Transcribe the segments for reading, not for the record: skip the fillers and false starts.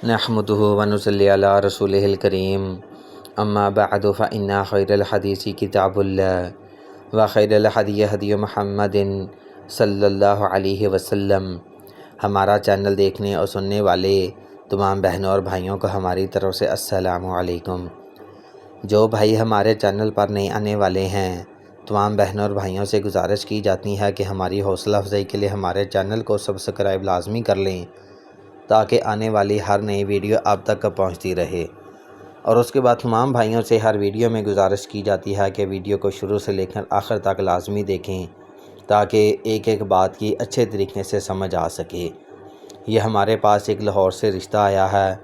نحمده ونصلي على رسوله الكريم اما بعد فإن خير الحديث كتاب الله وخير الهدي هدي محمد صلی اللہ علیہ وسلم۔ ہمارا چینل دیکھنے اور سننے والے تمام بہنوں اور بھائیوں کو ہماری طرف سے السلام علیکم۔ جو بھائی ہمارے چینل پر نئے آنے والے ہیں، تمام بہنوں اور بھائیوں سے گزارش کی جاتی ہے کہ ہماری حوصلہ افزائی کے لیے ہمارے چینل کو سبسکرائب لازمی کر لیں تاکہ آنے والی ہر نئی ویڈیو آپ تک پہنچتی رہے۔ اور اس کے بعد تمام بھائیوں سے ہر ویڈیو میں گزارش کی جاتی ہے کہ ویڈیو کو شروع سے لے کر آخر تک لازمی دیکھیں تاکہ ایک ایک بات کی اچھے طریقے سے سمجھ آ سکے۔ یہ ہمارے پاس ایک لاہور سے رشتہ آیا ہے،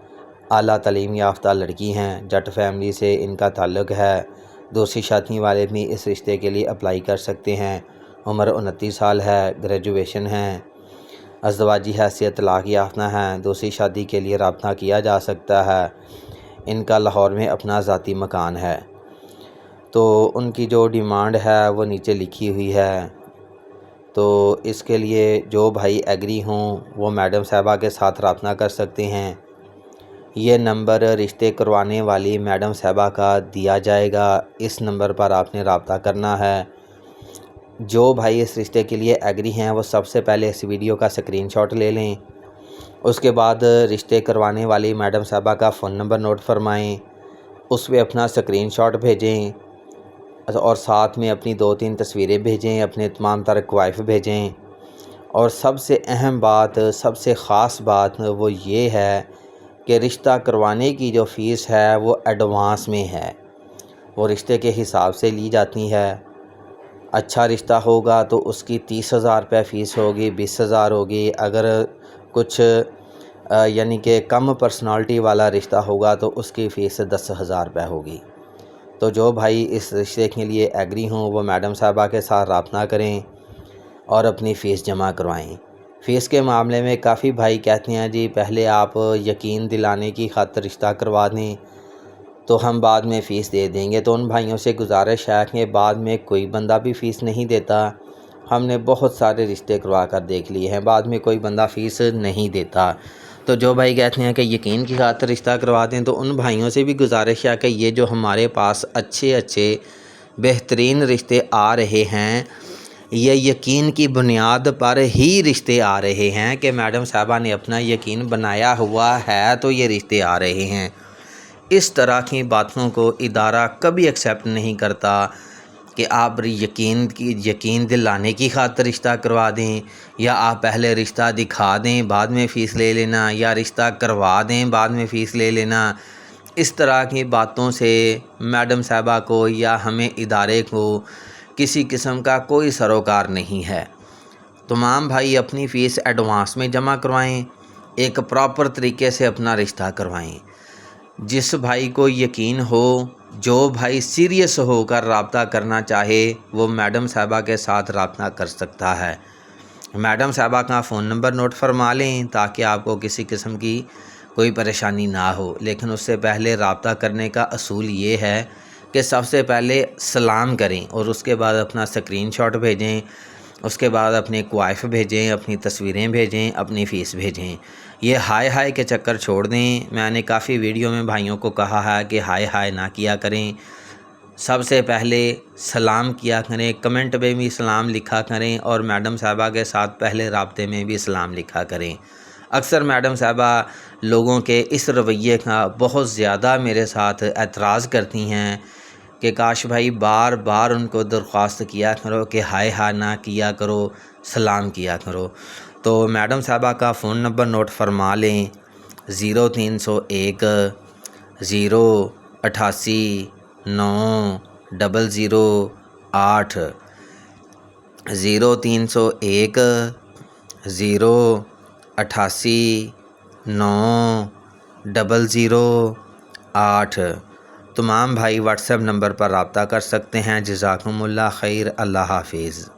اعلیٰ تعلیم یافتہ لڑکی ہیں، جٹ فیملی سے ان کا تعلق ہے۔ دوسری شادی والے بھی اس رشتے کے لیے اپلائی کر سکتے ہیں۔ عمر 29 سال ہے، گریجویشن ہے، ازدواجی حیثیت طلاق یافتہ ہیں۔ دوسری شادی کے لیے رابطہ کیا جا سکتا ہے۔ ان کا لاہور میں اپنا ذاتی مکان ہے۔ تو ان کی جو ڈیمانڈ ہے وہ نیچے لکھی ہوئی ہے۔ تو اس کے لیے جو بھائی ایگری ہوں وہ میڈم صاحبہ کے ساتھ رابطہ کر سکتے ہیں۔ یہ نمبر رشتے کروانے والی میڈم صاحبہ کا دیا جائے گا، اس نمبر پر آپ نے رابطہ کرنا ہے۔ جو بھائی اس رشتے کے لیے ایگری ہیں وہ سب سے پہلے اس ویڈیو کا اسکرین شاٹ لے لیں۔ اس کے بعد رشتے کروانے والی میڈم صاحبہ کا فون نمبر نوٹ فرمائیں، اس پہ اپنا اسکرین شاٹ بھیجیں اور ساتھ میں اپنی 2-3 تصویریں بھیجیں، اپنے تمام تر کوائف بھیجیں۔ اور سب سے اہم بات، سب سے خاص بات وہ یہ ہے کہ رشتہ کروانے کی جو فیس ہے وہ ایڈوانس میں ہے، وہ رشتے کے حساب سے لی جاتی ہے۔ اچھا رشتہ ہوگا تو اس کی 30,000 روپے فیس ہوگی، 20,000 ہوگی۔ اگر کچھ یعنی کہ کم پرسنالٹی والا رشتہ ہوگا تو اس کی فیس 10,000 روپے ہوگی۔ تو جو بھائی اس رشتے کے لیے ایگری ہوں وہ میڈم صاحبہ کے ساتھ رابطہ کریں اور اپنی فیس جمع کروائیں۔ فیس کے معاملے میں کافی بھائی کہتے ہیں جی پہلے آپ یقین دلانے کی خاطر رشتہ کروا دیں تو ہم بعد میں فیس دے دیں گے۔ تو ان بھائیوں سے گزارش ہے کہ بعد میں کوئی بندہ بھی فیس نہیں دیتا۔ ہم نے بہت سارے رشتے کروا کر دیکھ لیے ہیں، بعد میں کوئی بندہ فیس نہیں دیتا۔ تو جو بھائی کہتے ہیں کہ یقین کی خاطر رشتہ کروا دیں تو ان بھائیوں سے بھی گزارش ہے کہ یہ جو ہمارے پاس اچھے بہترین رشتے آ رہے ہیں، یہ یقین کی بنیاد پر ہی رشتے آ رہے ہیں کہ میڈم صاحبہ نے اپنا یقین بنایا ہوا ہے تو یہ رشتے آ رہے ہیں۔ اس طرح کی باتوں کو ادارہ کبھی ایکسیپٹ نہیں کرتا کہ آپ یقین دلانے کی خاطر رشتہ کروا دیں، یا آپ پہلے رشتہ دکھا دیں بعد میں فیس لے لینا، یا رشتہ کروا دیں بعد میں فیس لے لینا۔ اس طرح کی باتوں سے میڈم صاحبہ کو یا ہمیں ادارے کو کسی قسم کا کوئی سروکار نہیں ہے۔ تمام بھائی اپنی فیس ایڈوانس میں جمع کروائیں، ایک پراپر طریقے سے اپنا رشتہ کروائیں۔ جس بھائی کو یقین ہو، جو بھائی سیریس ہو کر رابطہ کرنا چاہے وہ میڈم صاحبہ کے ساتھ رابطہ کر سکتا ہے۔ میڈم صاحبہ کا فون نمبر نوٹ فرما لیں تاکہ آپ کو کسی قسم کی کوئی پریشانی نہ ہو۔ لیکن اس سے پہلے رابطہ کرنے کا اصول یہ ہے کہ سب سے پہلے سلام کریں اور اس کے بعد اپنا اسکرین شاٹ بھیجیں، اس کے بعد اپنے کوائف بھیجیں، اپنی تصویریں بھیجیں، اپنی فیس بھیجیں۔ یہ ہائے کے چکر چھوڑ دیں۔ میں نے کافی ویڈیو میں بھائیوں کو کہا ہے کہ ہائے نہ کیا کریں، سب سے پہلے سلام کیا کریں، کمنٹ پہ بھی سلام لکھا کریں اور میڈم صاحبہ کے ساتھ پہلے رابطے میں بھی سلام لکھا کریں۔ اکثر میڈم صاحبہ لوگوں کے اس رویے کا بہت زیادہ میرے ساتھ اعتراض کرتی ہیں کہ کاش بھائی بار بار ان کو درخواست کیا کرو کہ ہائے نہ کیا کرو، سلام کیا کرو۔ تو میڈم صاحبہ کا فون نمبر نوٹ فرما لیں، 0301 088 90008 0301 088 90008۔ تمام بھائی واٹس ایپ نمبر پر رابطہ کر سکتے ہیں۔ جزاکم اللہ خیر، اللہ حافظ۔